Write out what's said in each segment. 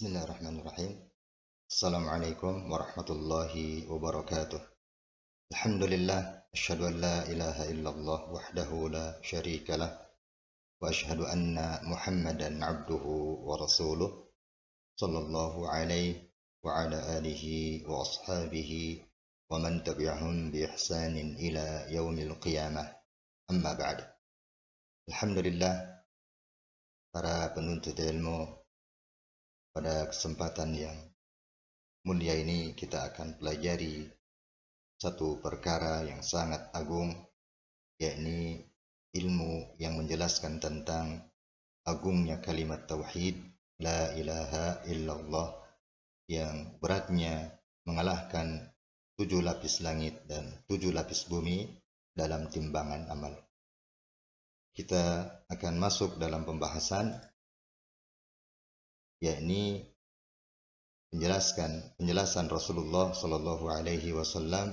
Bismillahirrahmanirrahim. Assalamualaikum warahmatullahi wabarakatuh. Alhamdulillah, asyhadu an la ilaha illallah wahdahu la syarikalah wa asyhadu anna Muhammadan abduhu wa rasuluh sallallahu alaihi wa ala alihi wa ashabihi wa man tabi'ahum bi ihsanin ila yaumil qiyamah. Amma ba'd. Alhamdulillah, para penuntut ilmu, pada kesempatan yang mulia ini kita akan pelajari satu perkara yang sangat agung, yakni ilmu yang menjelaskan tentang agungnya kalimat tauhid la ilaha illallah yang beratnya mengalahkan 7 lapis langit dan 7 lapis bumi dalam timbangan amal. Kita akan masuk dalam pembahasan, yakni penjelasan Rasulullah Shallallahu Alaihi Wasallam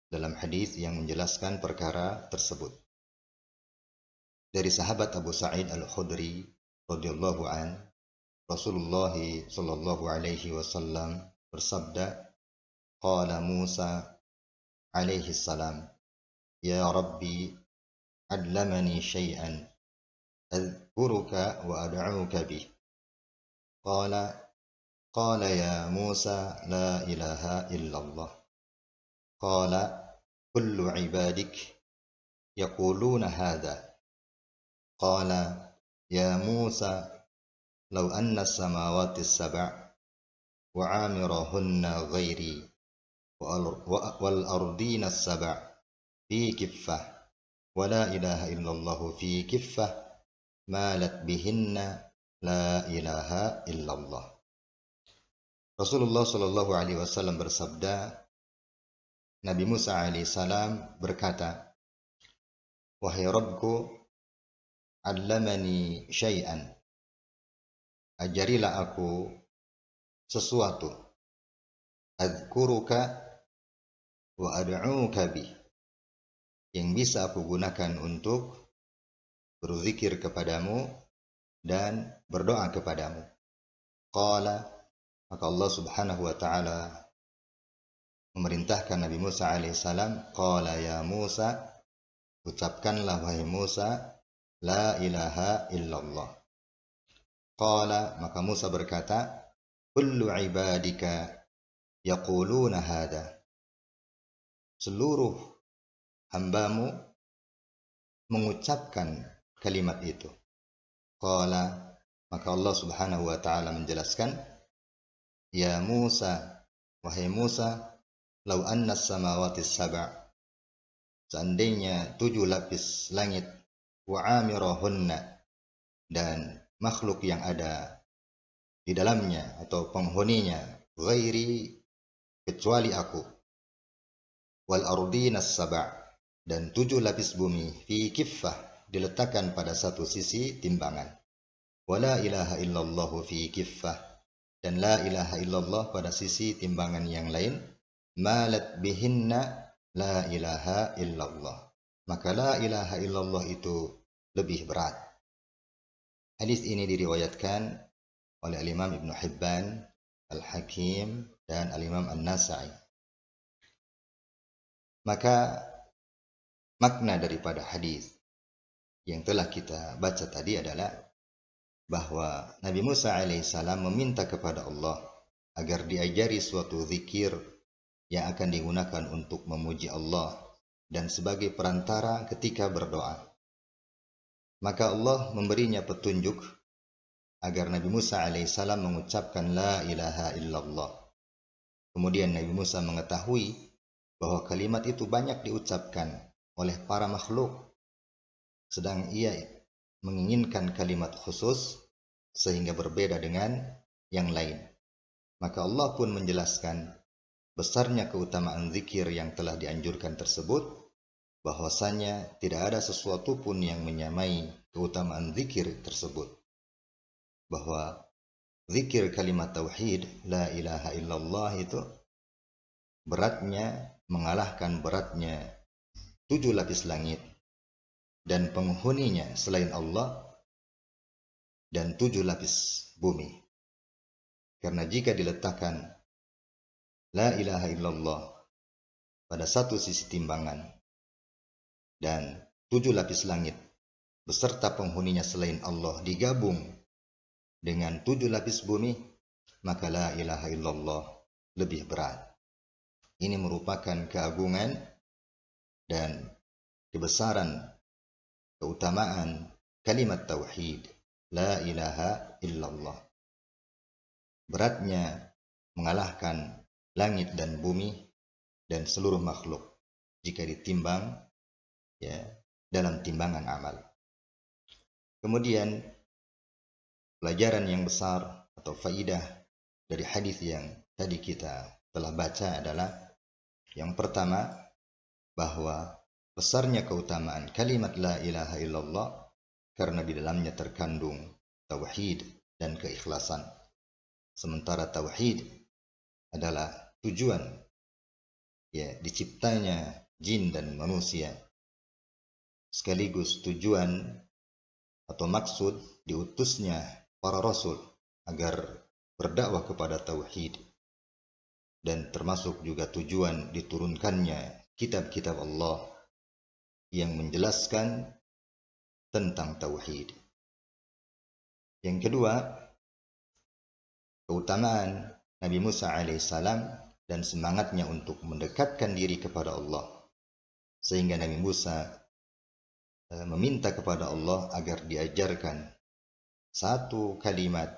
dalam hadis yang menjelaskan perkara tersebut. Dari sahabat Abu Sa'id Al-Khudri radhiyallahu an, Rasulullah Shallallahu Alaihi Wasallam bersabda, "Qala Musa alaihi salam, ya Rabbi, allamani syai'an, adhkuruka wa ad'uka bih." قال يا موسى لا إله إلا الله. قال كل عبادك يقولون هذا. قال يا موسى لو أن السماوات السبع وعامرهن غيري والأرضين السبع في كفة ولا إله إلا الله في كفة مالت بهن la ilaha illallah. Rasulullah Shallallahu Alaihi Wasallam bersabda, Nabi Musa alaihissalam berkata, "Wahai Rabbku, allamani syai'an, ajarilah aku sesuatu, adzkuruka wa ad'uka bih, yang bisa aku gunakan untuk berzikir kepadamu dan berdoa kepadamu." Qala, maka Allah Subhanahu wa taala memerintahkan Nabi Musa alaihissalam, qala ya Musa, ucapkanlah wahai Musa, la ilaha illallah. Qala, maka Musa berkata, kullu ibadika yaquluna hadha, seluruh hambamu mengucapkan kalimat itu. Qala, maka Allah Subhanahu wa taala menjelaskan, ya Musa, wahai Musa, lau anna samawati sab'a, seandainya 7 lapis langit, wa amirahunna, dan makhluk yang ada di dalamnya atau penghuninya, ghairi, kecuali aku, wal ardina sab'a, dan 7 lapis bumi, fi kiffah, diletakkan pada satu sisi timbangan, wala ilaha illallah fi kiffah, dan la ilaha illallah pada sisi timbangan yang lain, malat bihinna la ilaha illallah, maka la ilaha illallah itu lebih berat. Hadis ini diriwayatkan oleh Al-Imam Ibnu Hibban, Al-Hakim, dan Al-Imam An-Nasa'i. Maka makna daripada hadis yang telah kita baca tadi adalah bahwa Nabi Musa alaihissalam meminta kepada Allah agar diajari suatu zikir yang akan digunakan untuk memuji Allah dan sebagai perantara ketika berdoa. Maka Allah memberinya petunjuk agar Nabi Musa alaihissalam mengucapkan la ilaha illallah. Kemudian Nabi Musa mengetahui bahwa kalimat itu banyak diucapkan oleh para makhluk, sedang ia menginginkan kalimat khusus sehingga berbeda dengan yang lain. Maka Allah pun menjelaskan besarnya keutamaan zikir yang telah dianjurkan tersebut, bahwasanya tidak ada sesuatu pun yang menyamai keutamaan zikir tersebut. Bahwa zikir kalimat tauhid la ilaha illallah itu beratnya mengalahkan beratnya 7 lapis langit dan penghuninya selain Allah, dan 7 lapis bumi. Karena jika diletakkan la ilaha illallah pada satu sisi timbangan dan 7 lapis langit beserta penghuninya selain Allah digabung dengan 7 lapis bumi, maka la ilaha illallah lebih berat. Ini merupakan keagungan dan kebesaran, keutamaan kalimat tauhid, la ilaha illallah. Beratnya mengalahkan langit dan bumi dan seluruh makhluk jika ditimbang ya dalam timbangan amal. Kemudian pelajaran yang besar atau faidah dari hadis yang tadi kita telah baca adalah yang pertama, bahwa besarnya keutamaan kalimat la ilaha illallah karena di dalamnya terkandung tauhid dan keikhlasan. Sementara tauhid adalah tujuan ya diciptanya jin dan manusia, sekaligus tujuan atau maksud diutusnya para rasul agar berdakwah kepada tauhid, dan termasuk juga tujuan diturunkannya kitab-kitab Allah yang menjelaskan tentang tauhid. Yang kedua, keutamaan Nabi Musa alaihissalam dan semangatnya untuk mendekatkan diri kepada Allah, sehingga Nabi Musa meminta kepada Allah agar diajarkan satu kalimat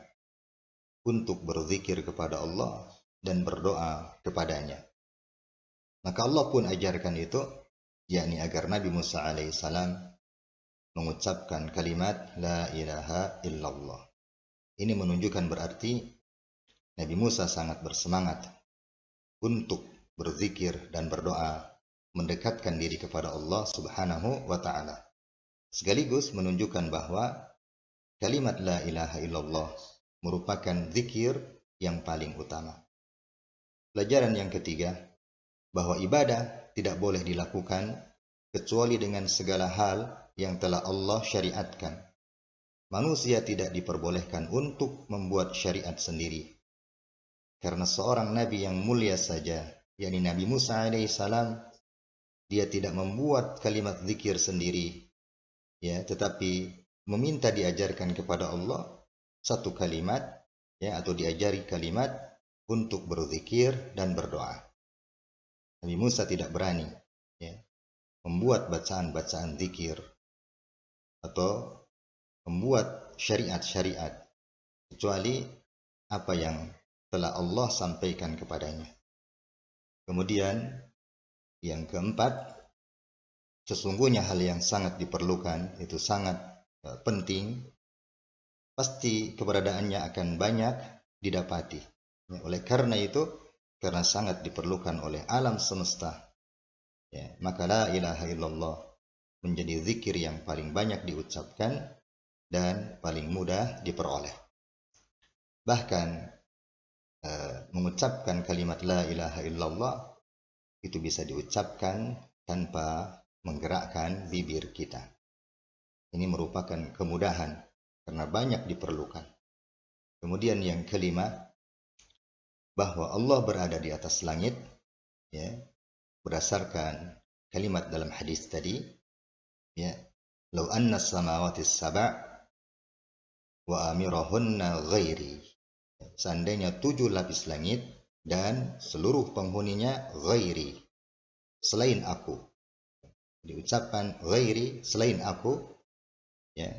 untuk berzikir kepada Allah dan berdoa kepadanya. Maka Allah pun ajarkan itu, yakni agar Nabi Musa alaihissalam mengucapkan kalimat la ilaha illallah. Ini menunjukkan berarti Nabi Musa sangat bersemangat untuk berzikir dan berdoa, mendekatkan diri kepada Allah Subhanahu wa ta'ala. Sekaligus menunjukkan bahwa kalimat la ilaha illallah merupakan zikir yang paling utama. Pelajaran yang ketiga, bahwa ibadah tidak boleh dilakukan kecuali dengan segala hal yang telah Allah syariatkan. Manusia tidak diperbolehkan untuk membuat syariat sendiri. Karena seorang nabi yang mulia saja, yakni Nabi Musa alaihissalam, dia tidak membuat kalimat zikir sendiri, ya, tetapi meminta diajarkan kepada Allah satu kalimat, ya, atau diajari kalimat untuk berzikir dan berdoa. Nabi Musa tidak berani, ya, membuat bacaan-bacaan zikir atau membuat syariat-syariat kecuali apa yang telah Allah sampaikan kepadanya. Kemudian yang keempat, sesungguhnya hal yang sangat diperlukan, itu sangat penting, pasti keberadaannya akan banyak didapati. Oleh karena itu, karena sangat diperlukan oleh alam semesta, ya, maka la ilaha illallah menjadi zikir yang paling banyak diucapkan dan paling mudah diperoleh. Bahkan mengucapkan kalimat la ilaha illallah itu bisa diucapkan tanpa menggerakkan bibir kita. Ini merupakan kemudahan karena banyak diperlukan. Kemudian yang kelima, bahwa Allah berada di atas langit, ya, berdasarkan kalimat dalam hadis tadi, ya, lau anna samawati sab' wa amirahunna ghairi, seandainya 7 lapis langit dan seluruh penghuninya ghairi, selain aku. Diucapkan ghairi, selain aku, ya,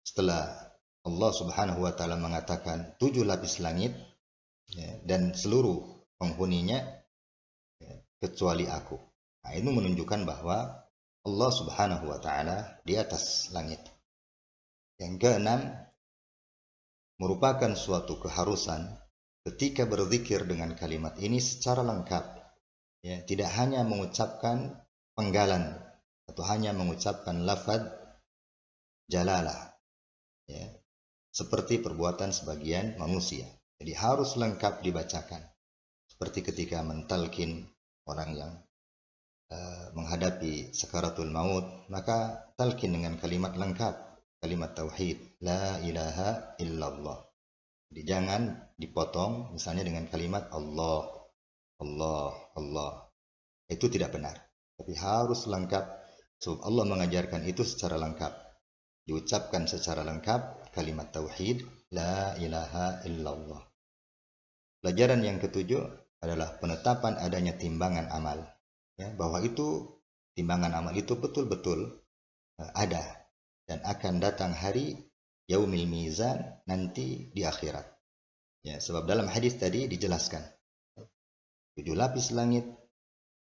setelah Allah subhanahu wa ta'ala mengatakan 7 lapis langit, ya, dan seluruh penghuninya, ya, kecuali aku. Nah, itu menunjukkan bahwa Allah subhanahu wa ta'ala di atas langit. Yang keenam, merupakan suatu keharusan ketika berzikir dengan kalimat ini secara lengkap, ya, tidak hanya mengucapkan penggalan atau hanya mengucapkan lafaz jalalah, ya, seperti perbuatan sebagian manusia. Jadi harus lengkap dibacakan, seperti ketika mentalkin orang yang menghadapi sakaratul maut, maka talkin dengan kalimat lengkap, kalimat tauhid, la ilaha illallah. Jadi jangan dipotong misalnya dengan kalimat Allah, Allah, Allah. Itu tidak benar. Tapi harus lengkap. Sebab Allah mengajarkan itu secara lengkap. Diucapkan secara lengkap kalimat tauhid, la ilaha illallah. Pelajaran yang ketujuh adalah penetapan adanya timbangan amal. Ya, bahwa itu timbangan amal itu betul-betul ada dan akan datang hari yaumil mizan nanti di akhirat. Ya, sebab dalam hadis tadi dijelaskan 7 lapis langit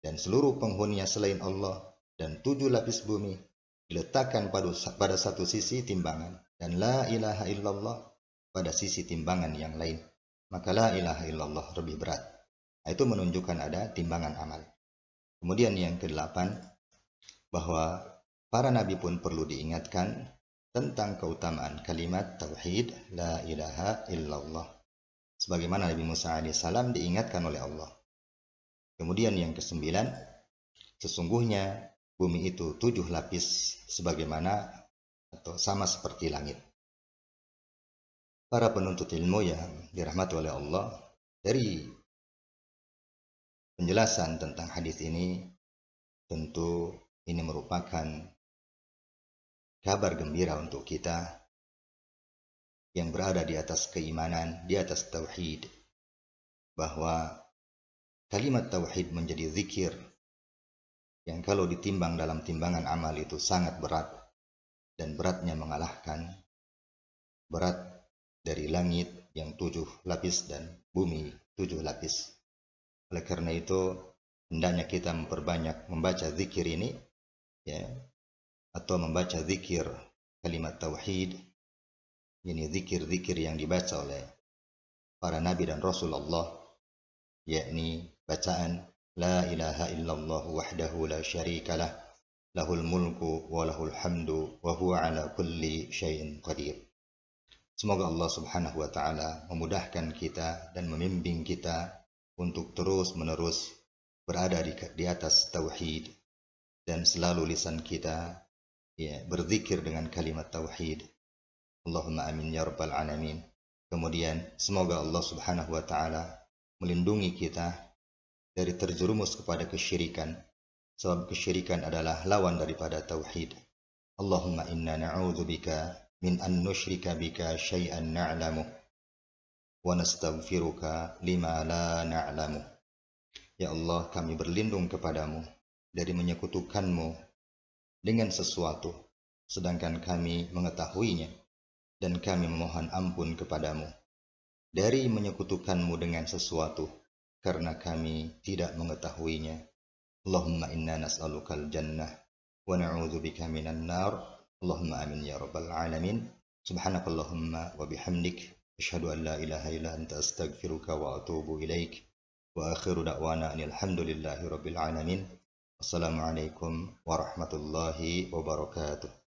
dan seluruh penghuninya selain Allah dan 7 lapis bumi diletakkan pada satu sisi timbangan dan la ilaha illallah pada sisi timbangan yang lain. Maka la ilaha illallah lebih berat. Itu menunjukkan ada timbangan amal. Kemudian yang ke-8, bahwa para nabi pun perlu diingatkan tentang keutamaan kalimat tauhid la ilaha illallah. Sebagaimana Nabi Musa alaihissalam diingatkan oleh Allah. Kemudian yang ke-9, sesungguhnya bumi itu 7 lapis sebagaimana atau sama seperti langit. Para penuntut ilmu yang dirahmati oleh Allah, dari penjelasan tentang hadis ini, tentu ini merupakan kabar gembira untuk kita yang berada di atas keimanan, di atas tauhid, bahwa kalimat tauhid menjadi zikir yang kalau ditimbang dalam timbangan amal itu sangat berat, dan beratnya mengalahkan berat dari langit yang 7 lapis dan bumi 7 lapis. Oleh karena itu hendaknya kita memperbanyak membaca zikir ini, ya, atau membaca zikir kalimat tauhid. Ini zikir-zikir yang dibaca oleh para nabi dan rasulullah, yakni bacaan la ilaha illallah wahdahu la syarikalah lahul mulku wa lahul hamdu wa huwa ala kulli syai'in qadir. Semoga Allah Subhanahu wa taala memudahkan kita dan membimbing kita untuk terus-menerus berada di atas tauhid, dan selalu lisan kita, ya, berzikir dengan kalimat tauhid. Allahumma amin ya rabbal alamin. Kemudian semoga Allah Subhanahu wa taala melindungi kita dari terjerumus kepada kesyirikan, sebab kesyirikan adalah lawan daripada tauhid. Allahumma inna na'udzubika min an nusyrika bika syai'an na'lamu wa nastaghfiruka lima la na'lamu. Ya Allah, kami berlindung kepadamu dari menyekutukanmu dengan sesuatu sedangkan kami mengetahuinya, dan kami memohon ampun kepadamu dari menyekutukanmu dengan sesuatu karena kami tidak mengetahuinya. Allahumma inna nas'alukal jannah wa na'udzubika minan nar. Allahumma amin ya rabbal alamin. Subhanakallahumma wa bihamdik asyhadu an la ilaha illa anta astaghfiruka wa atubu ilaik. Wa akhiru da'wana alhamdulillahi rabbil alamin. Wassalamualaikum warahmatullahi wabarakatuh.